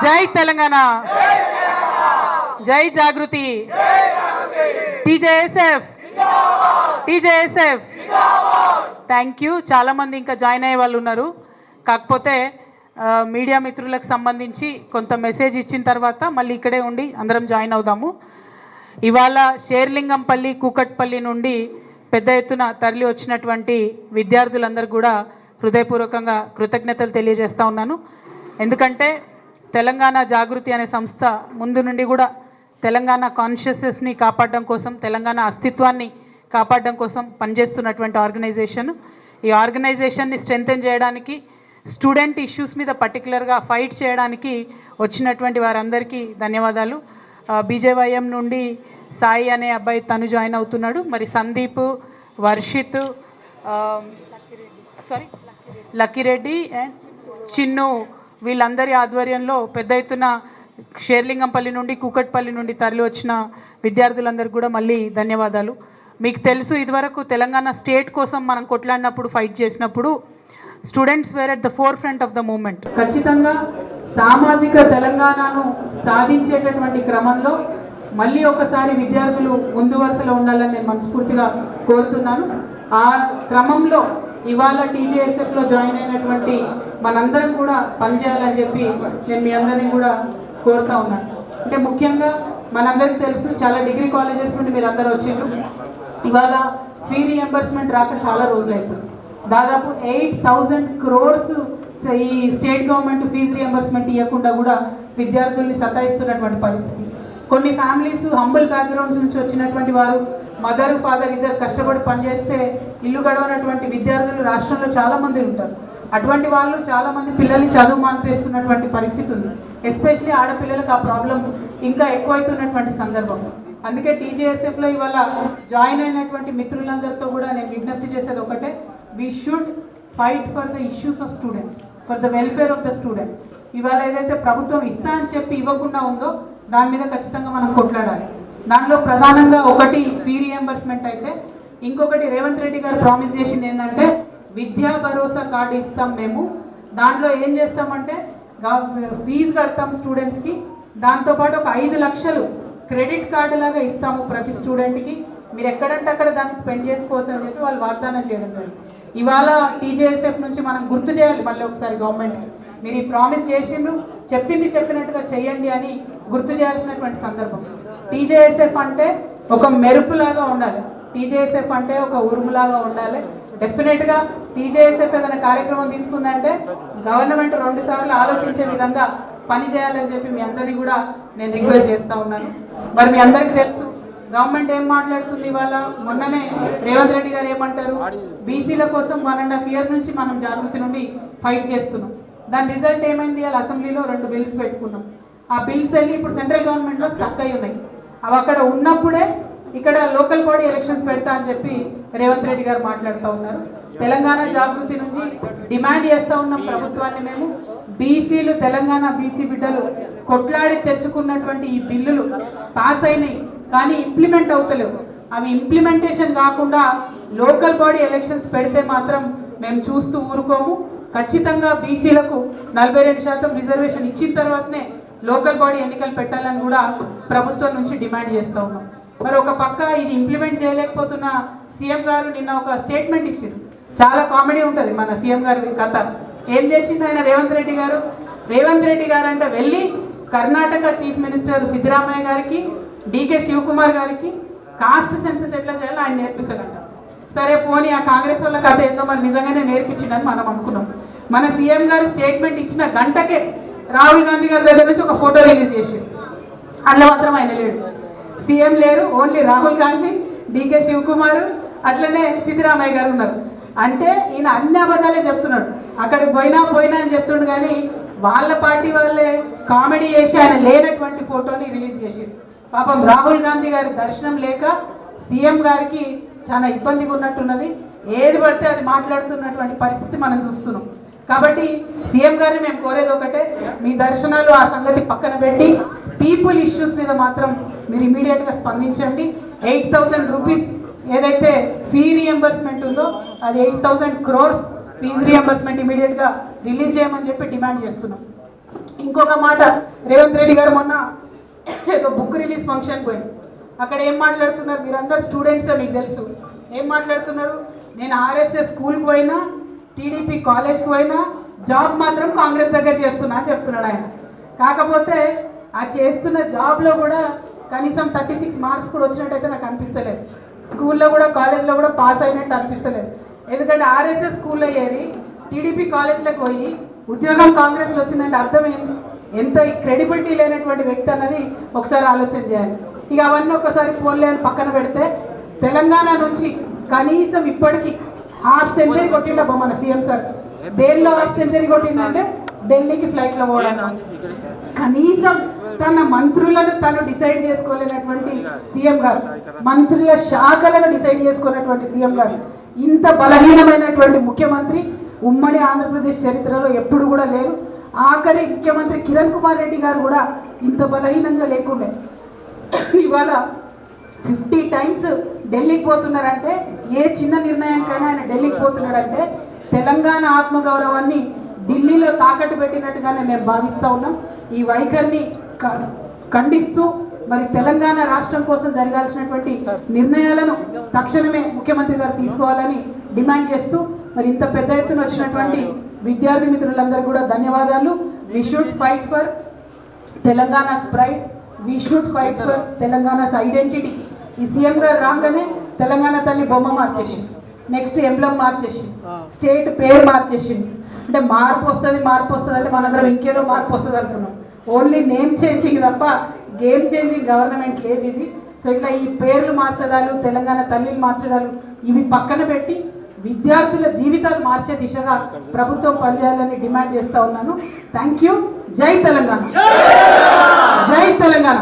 జై తెలంగాణ, జై జాగృతి, టీజేఎస్ఎఫ్, టీజేఎస్ఎఫ్. Thank you. చాలామంది ఇంకా జాయిన్ అయ్యే వాళ్ళు ఉన్నారు. కాకపోతే మీడియా మిత్రులకు సంబంధించి కొంత మెసేజ్ ఇచ్చిన తర్వాత మళ్ళీ ఇక్కడే ఉండి అందరం జాయిన్ అవుదాము. ఇవాళ షేర్లింగంపల్లి, కూకట్పల్లి నుండి పెద్ద ఎత్తున తరలి వచ్చినటువంటి విద్యార్థులందరూ కూడా హృదయపూర్వకంగా కృతజ్ఞతలు తెలియజేస్తూ ఉన్నాను. ఎందుకంటే తెలంగాణ జాగృతి అనే సంస్థ ముందు నుండి కూడా తెలంగాణ కాన్షియస్నెస్ని కాపాడడం కోసం, తెలంగాణ అస్తిత్వాన్ని కాపాడడం కోసం పనిచేస్తున్నటువంటి ఆర్గనైజేషన్. ఈ ఆర్గనైజేషన్ని స్ట్రెంథెన్ చేయడానికి, స్టూడెంట్ ఇష్యూస్ మీద పర్టికులర్గా ఫైట్ చేయడానికి వచ్చినటువంటి వారందరికీ ధన్యవాదాలు. బీజేవైఎం నుండి సాయి అనే అబ్బాయి తను జాయిన్ అవుతున్నాడు. మరి సందీప్, వర్షిత్, లక్కిరెడ్డి అండ్ చిన్ను వీళ్ళందరి ఆధ్వర్యంలో పెద్ద ఎత్తున షేర్లింగంపల్లి నుండి, కూకట్పల్లి నుండి తరలి వచ్చిన విద్యార్థులందరికీ కూడా మళ్ళీ ధన్యవాదాలు. మీకు తెలుసు, ఇదివరకు తెలంగాణ స్టేట్ కోసం మనం కొట్లాడినప్పుడు, ఫైట్ చేసినప్పుడు students were at the forefront of the moment. ఖచ్చితంగా సామాజిక తెలంగాణను సాధించేటటువంటి క్రమంలో మళ్ళీ ఒకసారి విద్యార్థులు ముందు వరుసలో ఉండాలని నేను మనస్ఫూర్తిగా కోరుతున్నాను. ఆ క్రమంలో ఇవాళ టీజేఎస్ఎఫ్లో జాయిన్ అయినటువంటి మనందరం కూడా పనిచేయాలని చెప్పి నేను మీ అందరినీ కూడా కోరుతా ఉన్నాను. అంటే ముఖ్యంగా మనందరికీ తెలుసు, చాలా డిగ్రీ కాలేజెస్ నుండి మీరు అందరూ వచ్చిండ్రు. ఇవాళ ఫీ రీఎంబర్స్మెంట్ రాక చాలా రోజులు అవుతుంది. దాదాపు 8,000 crores ఈ స్టేట్ గవర్నమెంట్ ఫీజు రీఎంబర్స్మెంట్ ఇవ్వకుండా కూడా విద్యార్థుల్ని సతాయిస్తున్నటువంటి పరిస్థితి. కొన్ని ఫ్యామిలీస్ హంబుల్ బ్యాక్గ్రౌండ్స్ నుంచి వచ్చినటువంటి వారు, మదర్ ఫాదర్ ఇద్దరు కష్టపడి పనిచేస్తే ఇల్లు గడవనటువంటి విద్యార్థులు రాష్ట్రంలో చాలామంది ఉంటారు. అటువంటి వాళ్ళు చాలామంది పిల్లల్ని చదువు మానిపేస్తున్నటువంటి పరిస్థితి ఉంది. ఎస్పెషలీ ఆడపిల్లలకు ఆ ప్రాబ్లం ఇంకా ఎక్కువైతున్నటువంటి సందర్భం. అందుకే టీజేఎస్ఎఫ్లో ఇవాళ జాయిన్ అయినటువంటి మిత్రులందరితో కూడా నేను విజ్ఞప్తి చేసేది ఒకటే, we should fight for the issues of students, for the welfare of the student. ఇవాళ ఏదైతే ప్రభుత్వం ఇస్తా అని చెప్పి ఇవ్వకుండా ఉందో దాని మీద ఖచ్చితంగా మనం కొట్లాడాలి. దానిలో ప్రధానంగా ఒకటి ఫీ రీఎంబర్స్మెంట్ అయితే, ఇంకొకటి రేవంత్ రెడ్డి గారు ప్రామిస్ చేసింది ఏంటంటే విద్యా భరోసా కార్డు ఇస్తాం మేము. దాంట్లో ఏం చేస్తామంటే ఫీజు కడతాం స్టూడెంట్స్కి, దాంతోపాటు ఒక 5 లక్షలు క్రెడిట్ కార్డు లాగా ఇస్తాము ప్రతి స్టూడెంట్కి. మీరు ఎక్కడంటే అక్కడ దాన్ని స్పెండ్ చేసుకోవచ్చు అని చెప్పి వాళ్ళు వాగ్దానం చేయడం జరిగింది. ఇవాళ టీజేఎస్ఎఫ్ నుంచి మనం గుర్తు చేయాలి మళ్ళీ ఒకసారి గవర్నమెంట్కి, మీరు ఈ ప్రామిస్ చేసిండ్రు, చెప్పింది చెప్పినట్టుగా చేయండి అని గుర్తు చేయాల్సినటువంటి సందర్భం. టీజేఎస్ఎఫ్ అంటే ఒక మెరుపులాగా ఉండాలి, టీజేఎస్ఎఫ్ అంటే ఒక ఉరుములాగా ఉండాలి. డెఫినెట్గా టీజేఎస్ఎఫ్ ఏదైనా కార్యక్రమం తీసుకుందంటే గవర్నమెంట్ 2 సార్లు ఆలోచించే విధంగా పని చేయాలని చెప్పి మీ అందరినీ కూడా నేను రిక్వెస్ట్ చేస్తూ ఉన్నాను. మరి మీ అందరికీ తెలుసు గవర్నమెంట్ ఏం మాట్లాడుతుంది. ఇవాళ మొన్ననే రేవంత్ రెడ్డి గారు ఏమంటారు, బీసీల కోసం 1.5 years నుంచి మనం జాగృతి నుండి ఫైట్ చేస్తున్నాం. దాని రిజల్ట్ ఏమైంది, వాళ్ళ అసెంబ్లీలో 2 బిల్స్ పెట్టుకున్నాం. ఆ బిల్స్ వెళ్ళి ఇప్పుడు సెంట్రల్ గవర్నమెంట్లో స్టక్ అయి ఉన్నాయి. అవి అక్కడ ఉన్నప్పుడే ఇక్కడ లోకల్ బాడీ ఎలక్షన్స్ పెడతా అని చెప్పి రేవంత్ రెడ్డి గారు మాట్లాడుతూ ఉన్నారు. తెలంగాణ జాగృతి నుంచి డిమాండ్ చేస్తూ ఉన్నాం ప్రభుత్వాన్ని మేము, బీసీలు, తెలంగాణ బీసీ బిడ్డలు కొట్లాడి తెచ్చుకున్నటువంటి ఈ బిల్లులు పాస్ అయినాయి కానీ ఇంప్లిమెంట్ అవుతలేవు. అవి ఇంప్లిమెంటేషన్ కాకుండా లోకల్ బాడీ ఎలక్షన్స్ పెడితే మాత్రం మేము చూస్తూ ఊరుకోము. ఖచ్చితంగా బీసీలకు 42% రిజర్వేషన్ ఇచ్చిన తర్వాతనే లోకల్ బాడీ ఎన్నికలు పెట్టాలని కూడా ప్రభుత్వం నుంచి డిమాండ్ చేస్తూ ఉన్నాం. మరి ఒక పక్క ఇది ఇంప్లిమెంట్ చేయలేకపోతున్న సీఎం గారు నిన్న ఒక స్టేట్మెంట్ ఇచ్చారు. చాలా కామెడీ ఉంటుంది మన సీఎం గారి కథ. ఏం చేసింది ఆయన రేవంత్ రెడ్డి గారు? రేవంత్ రెడ్డి గారు అంటే వెళ్ళి కర్ణాటక చీఫ్ మినిస్టర్ సిద్ధరామయ్య గారికి, డీకే శివకుమార్ గారికి కాస్ట్ సెన్సెస్ ఎట్లా చేయాలో ఆయన నేర్పిస్తారంట. సరే పోనీ ఆ కాంగ్రెస్ వాళ్ళ కథ ఏందో మరి నిజంగానే నేర్పించిందని మనం అనుకున్నాం. మన సీఎం గారు స్టేట్మెంట్ ఇచ్చిన గంటకే రాహుల్ గాంధీ గారి దగ్గర నుంచి ఒక ఫోటో రిలీజ్ చేసింది. అందులో మాత్రం ఆయన లేడు, సీఎం లేరు, ఓన్లీ రాహుల్ గాంధీ, డీకే శివకుమార్, అట్లనే సిద్ధరామయ్య గారు ఉన్నారు. అంటే ఈయన అన్ని అబద్ధాలే చెప్తున్నాడు. అక్కడికి పోయినా అని చెప్తుండు కానీ వాళ్ళ పార్టీ వాళ్ళే కామెడీ చేసి ఆయన లేనటువంటి ఫోటోని రిలీజ్ చేసింది. పాపం రాహుల్ గాంధీ గారి దర్శనం లేక సీఎం గారికి చాలా ఇబ్బందిగా ఉన్నట్టున్నది. ఏది పడితే అది మాట్లాడుతున్నటువంటి పరిస్థితి మనం చూస్తున్నాం. కాబట్టి సీఎం గారిని మేము కోరేది ఒకటే, మీ దర్శనాలు ఆ సంగతి పక్కన పెట్టి పీపుల్ ఇష్యూస్ మీద మాత్రం మీరు ఇమీడియట్గా స్పందించండి. 8,000 rupees ఏదైతే ఫీ రీఎంబర్స్మెంట్ ఉందో అది 8,000 crores ఫీజు రీఎంబర్స్మెంట్ ఇమీడియట్గా రిలీజ్ చేయమని చెప్పి డిమాండ్ చేస్తున్నాం. ఇంకొక మాట, రేవంత్ రెడ్డి గారు మొన్న ఏదో బుక్ రిలీజ్ ఫంక్షన్ పోయింది. అక్కడ ఏం మాట్లాడుతున్నారు, మీరందరూ స్టూడెంట్సే, మీకు తెలుసు ఏం మాట్లాడుతున్నారు. నేను ఆర్ఎస్ఎస్ స్కూల్కి పోయినా, టీడీపీ కాలేజ్కి పోయినా, జాబ్ మాత్రం కాంగ్రెస్ దగ్గర చేస్తున్నా అని చెప్తున్నాడు ఆయన. కాకపోతే ఆ చేస్తున్న జాబ్లో కూడా కనీసం 36 మార్క్స్ కూడా వచ్చినట్టయితే నాకు అనిపిస్తలేదు. స్కూల్లో కూడా కాలేజ్లో కూడా పాస్ అయినట్టు అనిపిస్తలేదు. ఎందుకంటే ఆర్ఎస్ఎస్ స్కూల్లో ఏరి టీడీపీ కాలేజ్లోకి పోయి ఉద్యోగం కాంగ్రెస్లో వచ్చిందంటే అర్థం ఏంటి, ఎంత క్రెడిబిలిటీ లేనటువంటి వ్యక్తి అన్నది ఒకసారి ఆలోచన చేయాలి. ఇక అవన్నీ ఒకసారి పోన్లే అని పక్కన పెడితే, తెలంగాణ నుంచి కనీసం ఇప్పటికీ హాఫ్ సెంచరీ కొట్టిండ మన సీఎం సార్. దేనిలో హాఫ్ సెంచరీ కొట్టిందంటే ఢిల్లీకి ఫ్లైట్లో పోవడం. కనీసం తన మంత్రులను తను డిసైడ్ చేసుకోలేనటువంటి సీఎం గారు, మంత్రుల శాఖలను డిసైడ్ చేసుకున్నటువంటి సీఎం గారు, ఇంత బలహీనమైనటువంటి ముఖ్యమంత్రి ఉమ్మడి ఆంధ్రప్రదేశ్ చరిత్రలో ఎప్పుడు కూడా లేరు. ఆఖరి ముఖ్యమంత్రి కిరణ్ కుమార్ రెడ్డి గారు కూడా ఇంత బలహీనంగా లేకుండే. ఇవాళ 50 టైమ్స్ ఢిల్లీకి పోతున్నారంటే, ఏ చిన్న నిర్ణయానికైనా ఆయన ఢిల్లీకి పోతున్నాడంటే తెలంగాణ ఆత్మగౌరవాన్ని ఢిల్లీలో తాకట్టు పెట్టినట్టుగానే మేము భావిస్తూ ఉన్నాం. ఈ వైఖరిని ఖండిస్తూ మరి తెలంగాణ రాష్ట్రం కోసం జరగాల్సినటువంటి నిర్ణయాలను తక్షణమే ముఖ్యమంత్రి గారు తీసుకోవాలని డిమాండ్ చేస్తూ, మరి ఇంత పెద్ద ఎత్తున వచ్చినటువంటి విద్యార్థి మిత్రులందరూ కూడా ధన్యవాదాలు. We should fight for Telangana's pride, we should fight for Telangana's identity. ఈ సీఎం గారు రాగానే తెలంగాణ తల్లి బొమ్మ మార్చేసింది, నెక్స్ట్ ఎంబ్లమ్ మార్చేసింది, స్టేట్ పేరు మార్చేసింది. అంటే మార్పు వస్తుంది అంటే మనందరం ఇంకేదో మార్పు వస్తుంది అనుకున్నాం. ఓన్లీ నేమ్ చేంజింగ్ తప్ప గేమ్ చేంజింగ్ గవర్నమెంట్ లేదు ఇది. సో ఇట్లా ఈ పేర్లు మార్చడాలు, తెలంగాణ తల్లిని మార్చడాలు ఇవి పక్కన పెట్టి విద్యార్థుల జీవితాలు మార్చే దిశగా ప్రభుత్వం పనిచేయాలని డిమాండ్ చేస్తూ ఉన్నాను. Thank you. జై తెలంగాణ, జై తెలంగాణ.